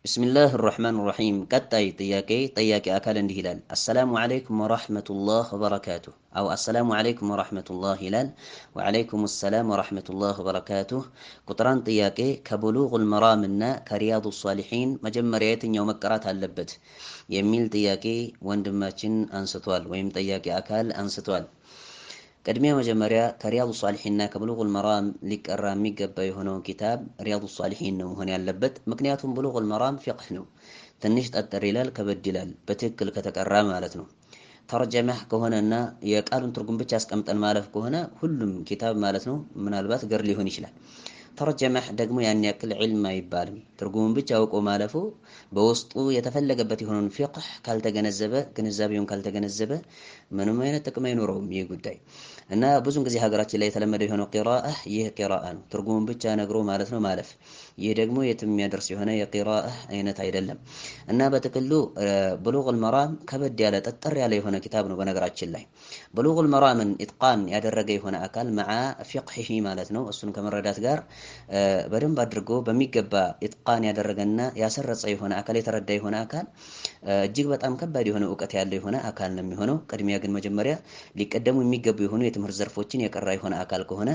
بسم الله الرحمن الرحيم قطعي طياكي أكال اندي هلال السلام عليكم ورحمة الله وبركاته أو السلام عليكم ورحمة الله هلال وعليكم السلام ورحمة الله وبركاته قطران طياكي كبلوغ المرامنا كرياض الصالحين مجمريات يوم القرات اللبت يميل طياكي وندماتشن أنستوال ويم طياكي أكال أنستوال قدمي مجمريا كرياض الصالحين كبلوغ المرام لك الرامي قبا يهونو كتاب رياض الصالحين نو هنا اللبت مكنياتهم بلوغ المرام فقه نو تنشت التريلال كبدلال بتكل كتكرام مالتنو ترجمه كهنا يقالون ترجم بتشاس كمت المالف كهنا كلهم كتاب مالتنو من البات قر لي هون يشلا ترجمه دقمو يعني ياكل علم ما يبالم ترجم بيتش أوقو مالفو بوسطو يتفلق هون فقه كالتجنزبه جنزابيون كالتجنزبه منو ما ينتك ما ينورهم يقداي እና ብዙን ጊዜ ሀገራችን ላይ የተለመደ የሆነው ቂራአ ይህ ቂራአ ነው። ትርጉሙን ብቻ ነግሮ ማለት ነው ማለፍ። ይህ ደግሞ የትም የሚያደርስ የሆነ የቂራአ አይነት አይደለም። እና በጥቅሉ ብሉግል መራም ከበድ ያለ ጠጠር ያለ የሆነ ኪታብ ነው። በነገራችን ላይ ብሉግል መራምን ኢጥቃን ያደረገ የሆነ አካል መዓ ፊቅሂሂ ማለት ነው። እሱን ከመረዳት ጋር በደንብ አድርጎ በሚገባ ኢጥቃን ያደረገና ያሰረጸ የሆነ አካል የተረዳ የሆነ አካል እጅግ በጣም ከባድ የሆነ እውቀት ያለው የሆነ አካል ነው የሚሆነው። ቅድሚያ ግን መጀመሪያ ሊቀደሙ የሚገቡ የሆኑ የትምህርት ዘርፎችን የቀራ የሆነ አካል ከሆነ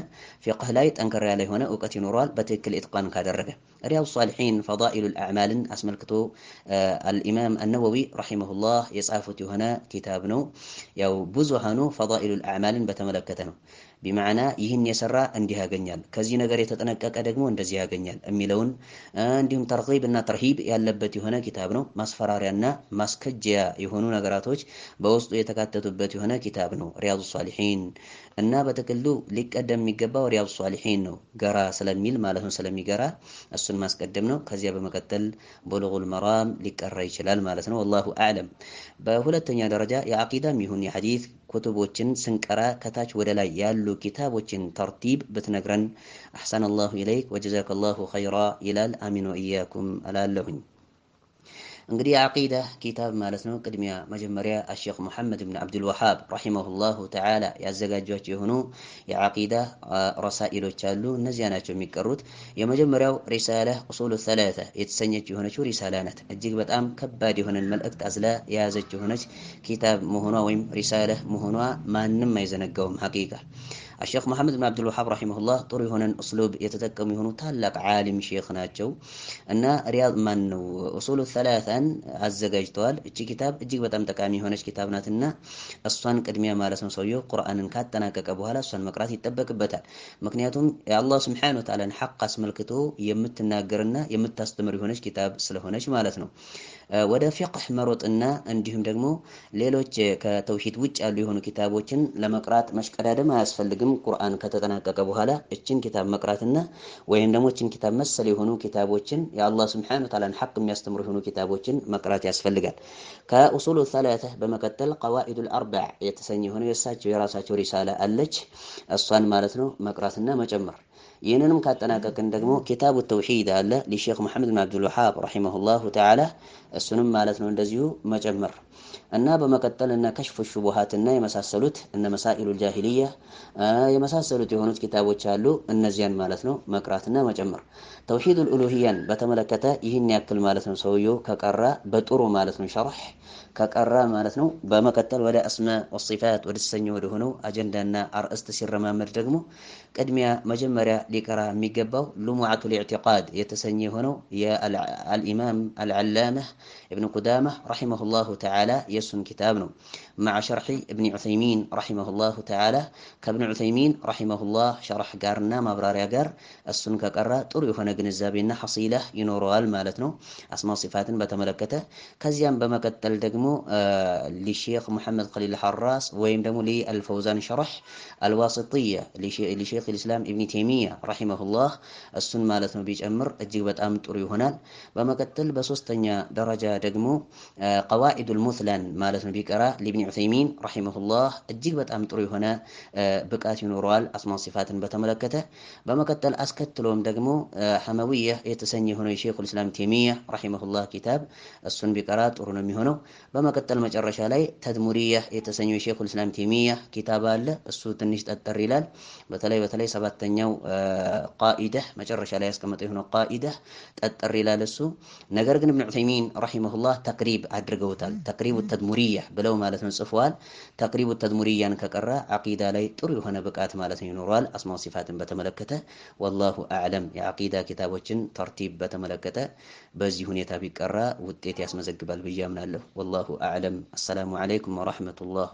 ፊቅህ ላይ ጠንከር ያለ የሆነ እውቀት ይኖረዋል በትክክል ኢጥቃን ካደረገ። ሪያድ ሷሊሒን ፈዳኢሉል አዕማልን አስመልክቶ አልኢማም አነወዊ ረሂመሁላህ የጻፉት የሆነ ኪታብ ነው። ያው ብዙሃኑ ፈዳኢሉል አዕማልን በተመለከተ ነው። ቢማዕና ይህን የሰራ እንዲህ ያገኛል፣ ከዚህ ነገር የተጠነቀቀ ደግሞ እንደዚህ ያገኛል የሚለውን እንዲሁም ተርጊብ እና ተርሂብ ያለበት የሆነ ኪታብ ነው። ማስፈራሪያና ማስከጀያ የሆኑ ነገራቶች በውስጡ የተካተቱበት የሆነ ኪታብ ነው ሪያዱ ሷሊሒን። እና በጥቅሉ ሊቀደም የሚገባው ሪያዱ ሷሊሒን ነው፣ ገራ ስለሚል ማለት ነው፣ ስለሚገራ እሱን ማስቀደም ነው። ከዚያ በመቀጠል ቡሉጉል መራም ሊቀራ ይችላል ማለት ነው። ወላሁ አዕለም። በሁለተኛ ደረጃ የአቂዳም ይሁን የሐዲስ ኩቱቦችን ስንቀራ ከታች ወደ ላይ ያሉ ኪታቦችን ተርቲብ ብትነግረን አሕሰነ አላሁ ኢለይክ ወጀዛከላሁ ኸይራ ይላል። አሚን ወኢያኩም እላለሁኝ። እንግዲህ የአቂዳ ኪታብ ማለት ነው። ቅድሚያ መጀመሪያ አሸኽ ሙሐመድ ብን አብዱል ወሃብ ረሂመሁላሁ ተዓላ ያዘጋጇቸው የሆኑ የአቂዳ ረሳኢሎች አሉ። እነዚያ ናቸው የሚቀሩት። የመጀመሪያው ሪሳላ ኡሱሉ ሰላሳ የተሰኘች የሆነችው ሪሳላ ናት። እጅግ በጣም ከባድ የሆነን መልእክት አዝላ የያዘች የሆነች ኪታብ መሆኗ ወይም ሪሳላ መሆኗ ማንም አይዘነጋውም። ሐቂቃ الشيخ محمد بن عبد الوهاب رحمه الله ጥሩ የሆነን እስሉብ የተጠቀሙ የሆኑ ታላቅ ዓሊም ሼኽ ናቸው እና ሪያድ ማን ነው ኡሱሉ ሰላሳን አዘጋጅተዋል። እቺ ኪታብ እጅግ በጣም ጠቃሚ የሆነች ኪታብ ናትና እሷን ቅድሚያ ማለት ነው ሰውየው ቁርአንን ካጠናቀቀ በኋላ እሷን መቅራት ይጠበቅበታል። ምክንያቱም የአላህ ሱብሓነሁ ወተዓላን ሐቅ አስመልክቶ የምትናገርና የምታስተምር የሆነች ኪታብ ስለሆነች ማለት ነው። ወደ ፊቅህ መሮጥና እንዲሁም ደግሞ ሌሎች ከተውሂድ ውጭ ያሉ የሆኑ ኪታቦችን ለመቅራት መሽቀዳደም አያስፈልግም። ቁርአን ከተጠናቀቀ በኋላ እችን ኪታብ መቅራትና ወይም ደግሞ እችን ኪታብ መሰል የሆኑ ኪታቦችን የአላህ ሱብሓነሁ ወተዓላን ሐቅ የሚያስተምሩ የሆኑ ኪታቦችን መቅራት ያስፈልጋል። ከኡሱሉ ሰላሳ በመቀጠል ቀዋኢዱል አርባዕ የተሰኘ የሆነ የራሳቸው ሪሳላ አለች። እሷን ማለት ነው መቅራትና መጨመር። ይህንንም ካጠናቀቅን ደግሞ ኪታቡ ተውሂድ አለ ለሼኽ መሐመድ ብን አብዱል ወሃብ ረሂመሁላሁ ተዓላ እሱንም ማለት ነው እንደዚሁ መጨመር እና በመቀጠል እና ከሽፉ ሹቡሃትና የመሳሰሉት እነ መሳኢሉል ጃሂልያ የመሳሰሉት የሆኑት ኪታቦች አሉ። እነዚያን ማለት ነው መቅራትና መጨመር። ተውሂዱል ኡሉሂያን በተመለከተ ይህን ያክል ማለት ነው ሰውየው ከቀራ በጥሩ ማለት ነው ሸርህ ከቀራ ማለት ነው። በመቀጠል ወደ አስማ ወሲፋት ወደ ተሰኘው ወደ ሆነው አጀንዳና አርእስት ሲረማመድ ደግሞ ቅድሚያ መጀመሪያ ሊቀራ የሚገባው ሉሙዓቱል ኢዕቲቃድ የተሰኘ የሆነው የአልኢማም አልዓላማህ ኢብኑ ቁዳማ ረሂመሁላሁ ተዓላ የሱን ኪታብ ነው። مع شرح ابن عثيمين رحمه الله تعالى كابن عثيمين رحمه الله شرح قارنا مبراريا قار السن كقرا ጥሩ የሆነ ግንዛቤና ሐሲላ ይኖረዋል ማለት ነው። አስማ ሲፋትን በተመለከተ ከዚያም በመቀጠል ደግሞ ለሼኽ መሐመድ ኸሊል ሐራስ ወይም ደግሞ ለአልፈውዛን ሸርህ አልዋሲጥያ ለሼኽ الاسلام ابن تيمية رحمه الله እሱን ማለት ነው ቢጨምር እጅግ በጣም ጥሩ ይሆናል። በመቀጠል በሶስተኛ ደረጃ ደግሞ ቀዋኢዱል ሙስላን ማለት ነው ቢቀራ ለኢብኑ ዑሰይሚን ረሂመሁላህ እጅግ በጣም ጥሩ የሆነ ብቃት ይኖረዋል አስማ ሲፋትን በተመለከተ። በመቀጠል አስከትሎም ደግሞ ሐመዊያ የተሰኘ ሆኖ የሼኹል ኢስላም ተይሚያ ረሂመሁላህ ኪታብ እሱን ቢቀራ ጥሩ ነው የሚሆነው። በመቀጠል መጨረሻ ላይ ተድሙሪያ የተሰኘው የሼኹል ኢስላም ተይሚያ ኪታብ አለ። እሱ ትንሽ ጠጠር ይላል። በተለይ ሰባተኛው ቃኢዳ መጨረሻ ላይ ያስቀመጠው የሆነው ቃኢዳ ጠጠር ይላል እሱ። ነገር ግን ኢብኑ ዑሰይሚን ረሂመሁላህ ተቅሪብ አድርገውታል። ተቅሪቡ ተድሙሪያ ብለው ማለት ነው ጽፈዋል። ተቅሪቡ ተድሙሪያን ከቀራ አቂዳ ላይ ጥሩ የሆነ ብቃት ማለት ነው ይኖረዋል። አስማው ሲፋትን በተመለከተ ወላሁ አዕለም። የአቂዳ ኪታቦችን ተርቲብ በተመለከተ በዚህ ሁኔታ ቢቀራ ውጤት ያስመዘግባል ብዬ አምናለሁ። ወላሁ አዕለም። አሰላሙ አለይኩም ወራህመቱላህ